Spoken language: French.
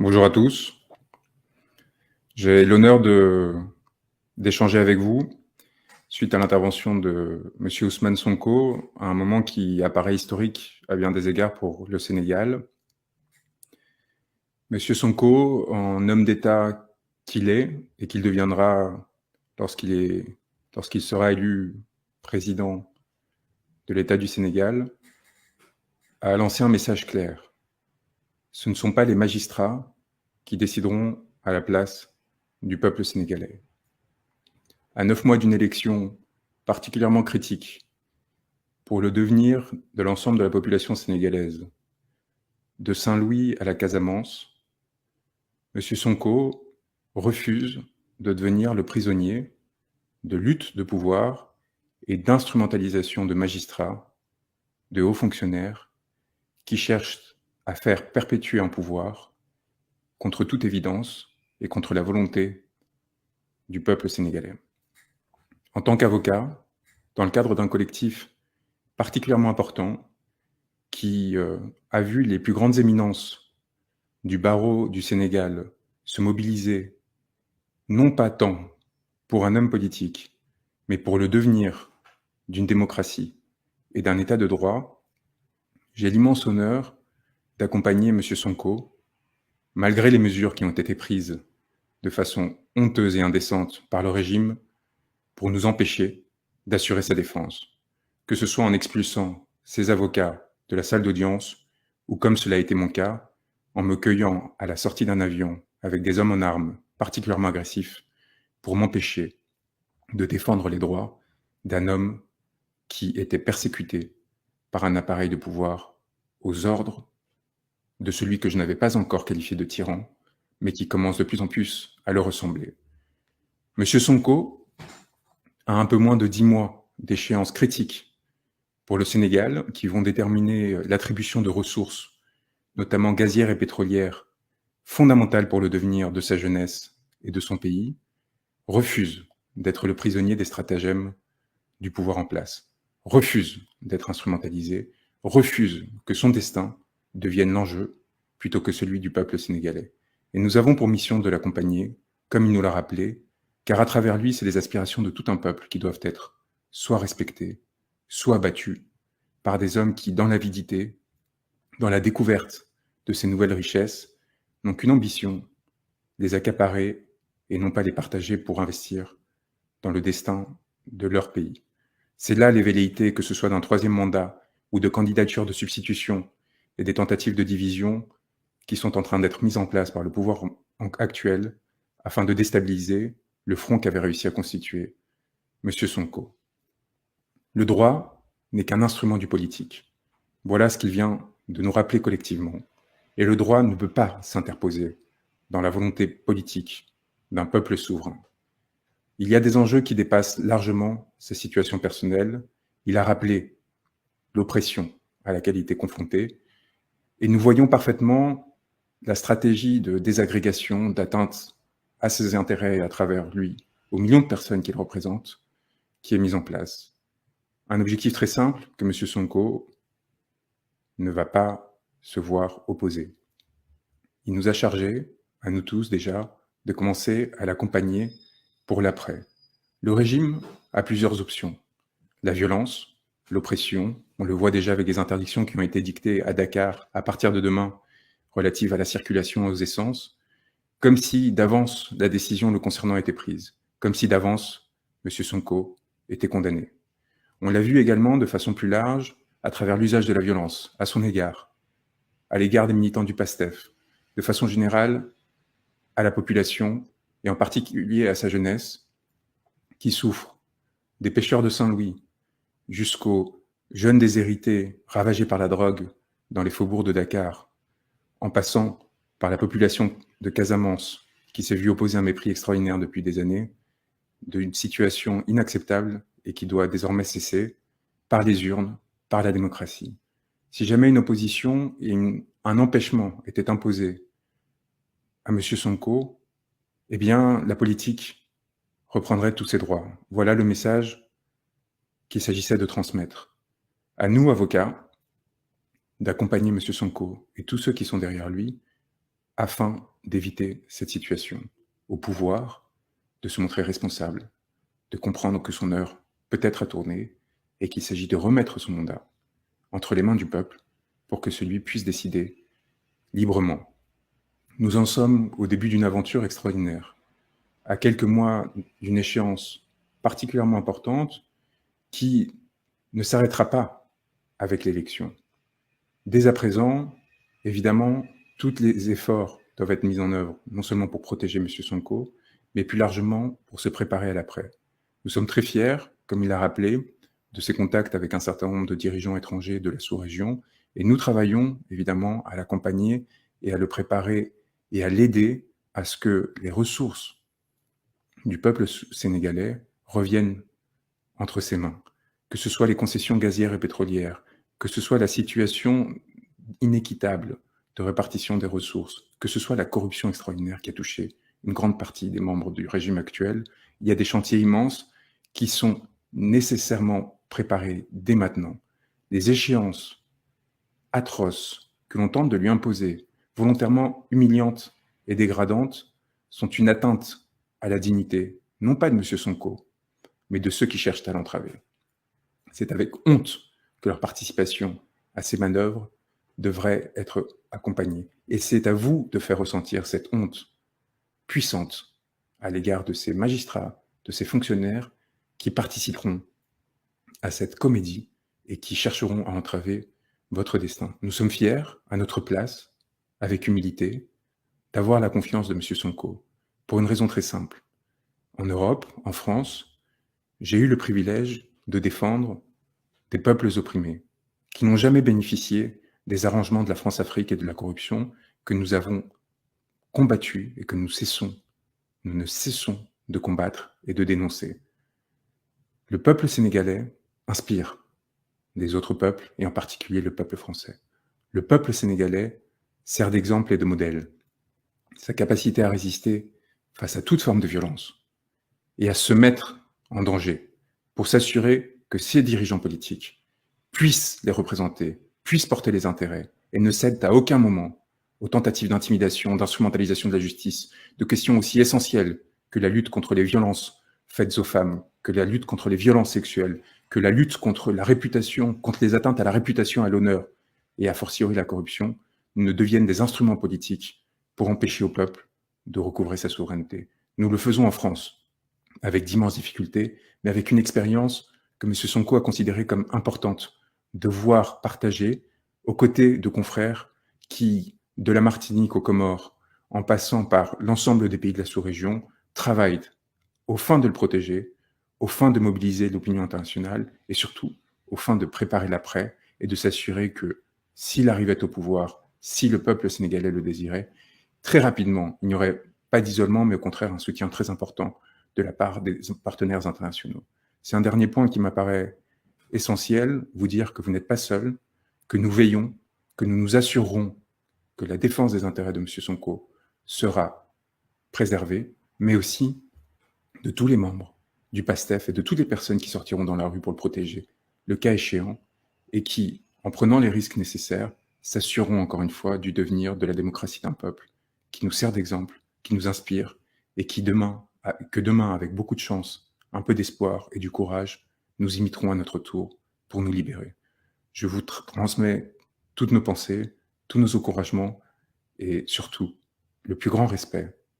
Bonjour à tous. J'ai l'honneur d'échanger avec vous suite à l'intervention de Monsieur Ousmane Sonko, à un moment qui apparaît historique à bien des égards pour le Sénégal. Monsieur Sonko, en homme d'État qu'il est et qu'il deviendra lorsqu'il sera élu président de l'État du Sénégal, a lancé un message clair. Ce ne sont pas les magistrats qui décideront à la place du peuple sénégalais. À 9 mois d'une élection particulièrement critique pour le devenir de l'ensemble de la population sénégalaise, de Saint-Louis à la Casamance, M. Sonko refuse de devenir le prisonnier de lutte de pouvoir et d'instrumentalisation de magistrats, de hauts fonctionnaires, qui cherchent à faire perpétuer un pouvoir contre toute évidence et contre la volonté du peuple sénégalais. En tant qu'avocat, dans le cadre d'un collectif particulièrement important qui a vu les plus grandes éminences du barreau du Sénégal se mobiliser, non pas tant pour un homme politique, mais pour le devenir d'une démocratie et d'un État de droit, j'ai l'immense honneur d'accompagner M. Sonko, malgré les mesures qui ont été prises de façon honteuse et indécente par le régime pour nous empêcher d'assurer sa défense, que ce soit en expulsant ses avocats de la salle d'audience ou, comme cela a été mon cas, en me cueillant à la sortie d'un avion avec des hommes en armes particulièrement agressifs pour m'empêcher de défendre les droits d'un homme qui était persécuté par un appareil de pouvoir aux ordres de celui que je n'avais pas encore qualifié de tyran, mais qui commence de plus en plus à le ressembler. Monsieur Sonko a un peu moins de 10 mois d'échéance critique pour le Sénégal, qui vont déterminer l'attribution de ressources, notamment gazières et pétrolières, fondamentales pour le devenir de sa jeunesse et de son pays, refuse d'être le prisonnier des stratagèmes du pouvoir en place, refuse d'être instrumentalisé, refuse que son destin devienne l'enjeu plutôt que celui du peuple sénégalais. Et nous avons pour mission de l'accompagner, comme il nous l'a rappelé, car à travers lui, c'est les aspirations de tout un peuple qui doivent être soit respectées, soit battues par des hommes qui, dans l'avidité, dans la découverte de ces nouvelles richesses, n'ont qu'une ambition, les accaparer et non pas les partager pour investir dans le destin de leur pays. C'est là les velléités, que ce soit d'un troisième mandat ou de candidatures de substitution et des tentatives de division qui sont en train d'être mises en place par le pouvoir actuel afin de déstabiliser le front qu'avait réussi à constituer M. Sonko. Le droit n'est qu'un instrument du politique. Voilà ce qu'il vient de nous rappeler collectivement. Et le droit ne peut pas s'interposer dans la volonté politique d'un peuple souverain. Il y a des enjeux qui dépassent largement sa situation personnelle. Il a rappelé l'oppression à laquelle il était confronté. Et nous voyons parfaitement la stratégie de désagrégation, d'atteinte à ses intérêts à travers lui, aux millions de personnes qu'il représente, qui est mise en place. Un objectif très simple que M. Sonko ne va pas se voir opposer. Il nous a chargés, à nous tous déjà, de commencer à l'accompagner pour l'après. Le régime a plusieurs options. La violence, l'oppression, on le voit déjà avec des interdictions qui ont été dictées à Dakar à partir de demain relatives à la circulation aux essences, comme si d'avance la décision le concernant était prise, comme si d'avance M. Sonko était condamné. On l'a vu également de façon plus large à travers l'usage de la violence à son égard, à l'égard des militants du PASTEF, de façon générale à la population et en particulier à sa jeunesse qui souffre, des pêcheurs de Saint-Louis jusqu'aux jeunes déshérités ravagés par la drogue dans les faubourgs de Dakar, en passant par la population de Casamance qui s'est vue opposer un mépris extraordinaire depuis des années, d'une situation inacceptable et qui doit désormais cesser par les urnes, par la démocratie. Si jamais une opposition et un empêchement étaient imposés à M. Sonko, eh bien, la politique reprendrait tous ses droits. Voilà le message qu'il s'agissait de transmettre. À nous, avocats, d'accompagner M. Sonko et tous ceux qui sont derrière lui afin d'éviter cette situation. Au pouvoir, de se montrer responsable, de comprendre que son heure peut être à tourner et qu'il s'agit de remettre son mandat entre les mains du peuple pour que celui puisse décider librement. Nous en sommes au début d'une aventure extraordinaire, à quelques mois d'une échéance particulièrement importante qui ne s'arrêtera pas avec l'élection. Dès à présent, évidemment, tous les efforts doivent être mis en œuvre, non seulement pour protéger M. Sonko, mais plus largement pour se préparer à l'après. Nous sommes très fiers, comme il l'a rappelé, de ses contacts avec un certain nombre de dirigeants étrangers de la sous-région, et nous travaillons évidemment à l'accompagner et à le préparer et à l'aider à ce que les ressources du peuple sénégalais reviennent entre ses mains, que ce soit les concessions gazières et pétrolières, que ce soit la situation inéquitable de répartition des ressources, que ce soit la corruption extraordinaire qui a touché une grande partie des membres du régime actuel. Il y a des chantiers immenses qui sont nécessairement préparés dès maintenant. Les échéances atroces que l'on tente de lui imposer, volontairement humiliantes et dégradantes, sont une atteinte à la dignité, non pas de M. Sonko, mais de ceux qui cherchent à l'entraver. C'est avec honte que leur participation à ces manœuvres devrait être accompagnée. Et c'est à vous de faire ressentir cette honte puissante à l'égard de ces magistrats, de ces fonctionnaires qui participeront à cette comédie et qui chercheront à entraver votre destin. Nous sommes fiers, à notre place, avec humilité, d'avoir la confiance de M. Sonko, pour une raison très simple. En Europe, en France, j'ai eu le privilège de défendre des peuples opprimés, qui n'ont jamais bénéficié des arrangements de la France-Afrique et de la corruption que nous avons combattus et que nous ne cessons de combattre et de dénoncer. Le peuple sénégalais inspire des autres peuples, et en particulier le peuple français. Le peuple sénégalais sert d'exemple et de modèle. Sa capacité à résister face à toute forme de violence et à se mettre en danger pour s'assurer que ses dirigeants politiques puissent les représenter, puissent porter les intérêts et ne cèdent à aucun moment aux tentatives d'intimidation, d'instrumentalisation de la justice, de questions aussi essentielles que la lutte contre les violences faites aux femmes, que la lutte contre les violences sexuelles, que la lutte contre la réputation, contre les atteintes à la réputation, à l'honneur et a fortiori la corruption, ne deviennent des instruments politiques pour empêcher au peuple de recouvrer sa souveraineté. Nous le faisons en France, avec d'immenses difficultés, mais avec une expérience que M. Sonko a considérée comme importante, de voir partager aux côtés de confrères qui, de la Martinique aux Comores, en passant par l'ensemble des pays de la sous-région, travaillent aux fins de le protéger, aux fins de mobiliser l'opinion internationale et surtout aux fins de préparer l'après et de s'assurer que s'il arrivait au pouvoir, si le peuple sénégalais le désirait, très rapidement, il n'y aurait pas d'isolement, mais au contraire un soutien très important de la part des partenaires internationaux. C'est un dernier point qui m'apparaît essentiel, vous dire que vous n'êtes pas seul, que nous veillons, que nous nous assurerons que la défense des intérêts de M. Sonko sera préservée, mais aussi de tous les membres du PASTEF et de toutes les personnes qui sortiront dans la rue pour le protéger, le cas échéant, et qui, en prenant les risques nécessaires, s'assureront encore une fois du devenir de la démocratie d'un peuple qui nous sert d'exemple, qui nous inspire, et qui demain, avec beaucoup de chance, un peu d'espoir et du courage, nous imiterons à notre tour pour nous libérer. Je vous transmets toutes nos pensées, tous nos encouragements et surtout le plus grand respect